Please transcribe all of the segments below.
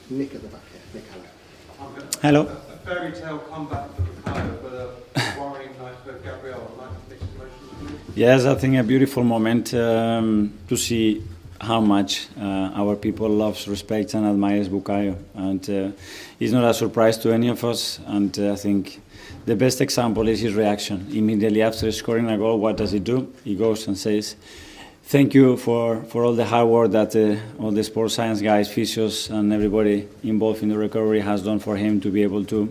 Nick at the back here. Nick, Hello. A fairy tale comeback for Bukayo, but a worrying night for Gabriel. Night of mixed emotions. Yes, I think a beautiful moment to see how much our people loves, respects and admires Bukayo. And it's not a surprise to any of us. And I think the best example is his reaction. Immediately after scoring a goal, what does he do? He goes and says, "Thank you for all the hard work that all the sports science guys, physios and everybody involved in the recovery has done for him to be able to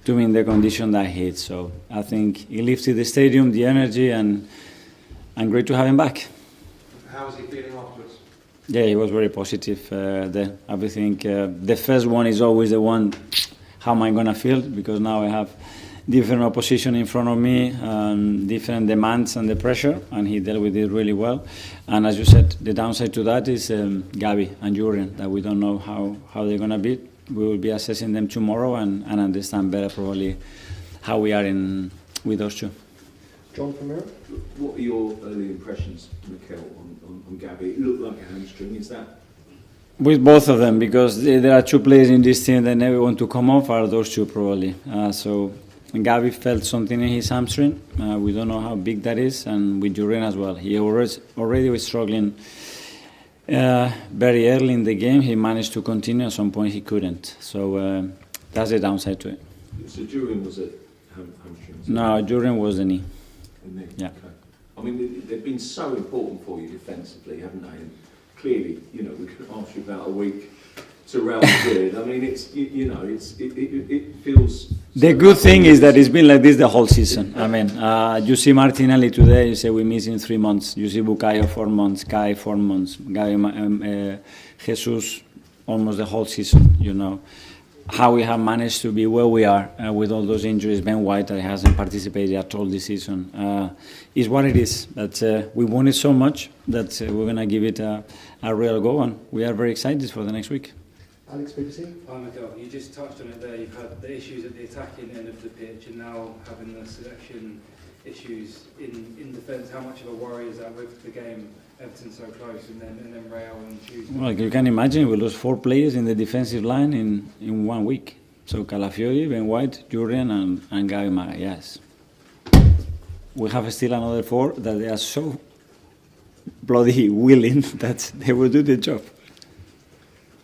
be in the condition that he is." So I think he lifted the stadium, the energy, and great to have him back. How was he feeling afterwards? Yeah, he was very positive there. I think the first one is always the one, how am I going to feel? Because now I have different opposition in front of me, different demands and the pressure, and he dealt with it really well. And as you said, the downside to that is Gabi and Jurgen, that we don't know how they're going to be. We will be assessing them tomorrow and understand better probably how we are with those two. John from Europe. What are your early impressions, Mikel, on Gabi? It looked like a hamstring, is that? With both of them, because there are two players in this team that never want to come off, are those two probably. So Gabi felt something in his hamstring. We don't know how big that is, and with Jurgen as well. He already was struggling very early in the game. He managed to continue. At some point he couldn't. So that's the downside to it. So Jurgen was a hamstring? No, Jurgen was the knee. Yeah. Okay. I mean, they've been so important for you defensively, haven't they? And clearly, you know, we could ask you about a week to Real Madrid. I mean, it feels. The good thing is that it's been like this the whole season. I mean, you see Martinelli today, you say we miss in 3 months. You see Bukayo 4 months, Kai 4 months, Jesus almost the whole season, you know. How we have managed to be where we are with all those injuries. Ben White, that hasn't participated at all this season, is what it is. That we wanted so much that we're going to give it a real go, and we are very excited for the next week. Alex, BBC. Hi Mikel, you just touched on it there. You've had the issues at the attacking end of the pitch and now having the selection issues in defence. How much of a worry is that with the game? Everton so close, and then Real on Tuesday. Well, you can imagine we lose 4 players in the defensive line in 1 week. So Calafiori, Ben White, Jurgen and Gabi Magalhaes. We have still another 4 that they are so bloody willing that they will do the job.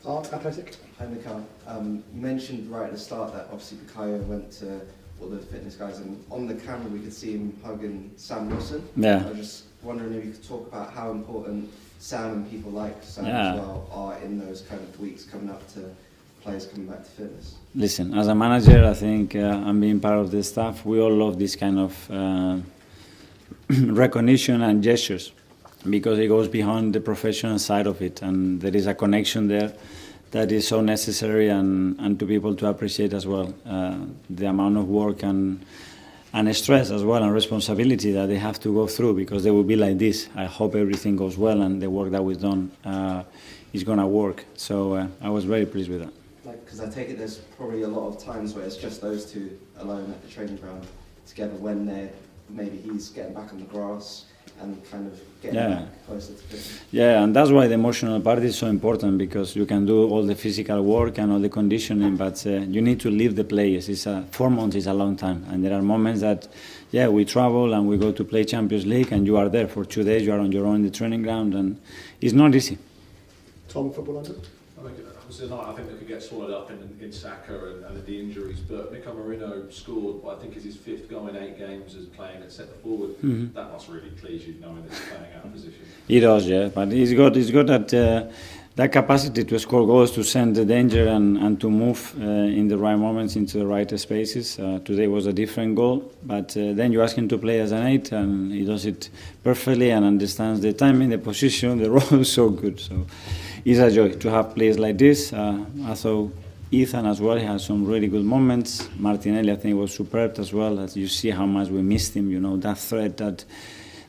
Art, Athletic. Hi Mikel. You mentioned right at the start that obviously Bukayo went to all the fitness guys, and on the camera we could see him hugging Sam Wilson. Yeah. I was just wondering if you could talk about how important Sam and people like Sam as well are in those kind of weeks coming up to players coming back to fitness. Listen, as a manager, I think and being part of the staff, we all love this kind of recognition and gestures, because it goes beyond the professional side of it, and there is a connection there that is so necessary, and to people to appreciate as well the amount of work and stress as well and responsibility that they have to go through, because they will be like this. I hope everything goes well and the work that we've done is going to work. So I was very pleased with that. Because I take it there's probably a lot of times where it's just those two alone at the training ground together, when maybe he's getting back on the grass and kind of getting back closer to fitness. Yeah, and that's why the emotional part is so important, because you can do all the physical work and all the conditioning, but you need to leave the players. 4 months is a long time, and there are moments that, we travel and we go to play Champions League, and you are there for 2 days, you are on your own in the training ground, and it's not easy. Tom, Football London. I think they could get swallowed up in Saka and the injuries, but Mikel Merino scored what I think is his 5th goal in 8 games as playing at centre forward. Mm-hmm. That must really please you, knowing that he's playing out of position. He does, yeah, but he's got that capacity to score goals, to send the danger and to move in the right moments into the right spaces. Today was a different goal, but then you ask him to play as an 8, and he does it perfectly and understands the timing, the position, the role so good. So it's a joy to have players like this. I thought Ethan as well, he had some really good moments. Martinelli, I think, was superb as well. As you see how much we missed him, you know, that threat, that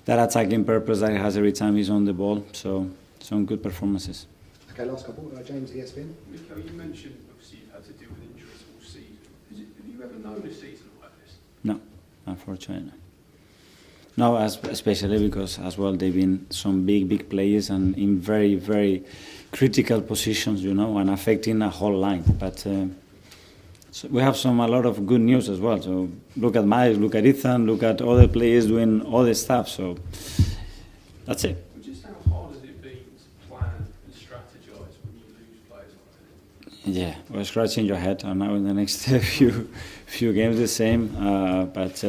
attacking purpose that he has every time he's on the ball. So some good performances. Okay, last couple. James, ESPN. Mikel, you mentioned obviously you've had to deal with injuries all season. Have you ever known a season like this? No, unfortunately. No, especially because as well they've been some big players and in very critical positions, you know, and affecting a whole line. But so we have a lot of good news as well. So look at Miles, look at Ethan, look at other players doing all the stuff. So that's it. Just how hard has it been to plan and strategise when you lose players like that? Yeah, we're scratching your head. And now in the next few games the same, but.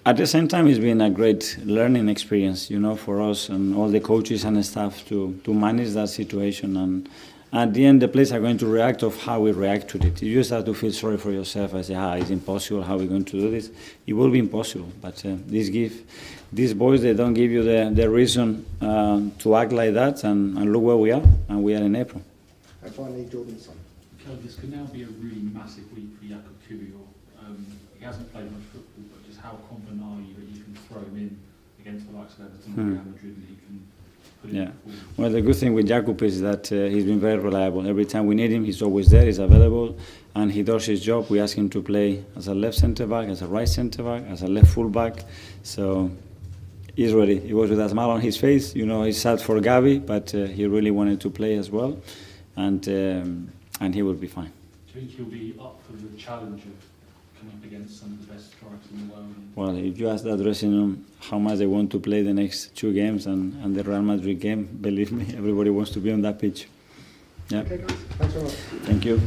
At the same time, it's been a great learning experience, you know, for us and all the coaches and staff to manage that situation. And at the end, the players are going to react of how we react to it. You just have to feel sorry for yourself and say, it's impossible, how are we going to do this? It will be impossible, but these boys, they don't give you the reason to act like that, and look where we are, and we are in April. And finally, Jordan's son. Mikel, this can now be a really massive week for Jakub Kiwior. He hasn't played much football, but just how confident are you that you can throw him in against the likes of Everton or Real Madrid and he can put it forward? Well, the good thing with Jakub is that he's been very reliable. Every time we need him, he's always there, he's available, and he does his job. We ask him to play as a left centre-back, as a right centre-back, as a left full-back. So he's ready. He was with a smile on his face. You know, he's sad for Gavi, but he really wanted to play as well, and he will be fine. Do you think he'll be up for the challenge of coming up against some of the best strikers in the world? Well, if you ask that dressing room how much they want to play the next 2 games and the Real Madrid game, believe me, everybody wants to be on that pitch. Yeah. Okay, guys. Thanks very much. Thank you.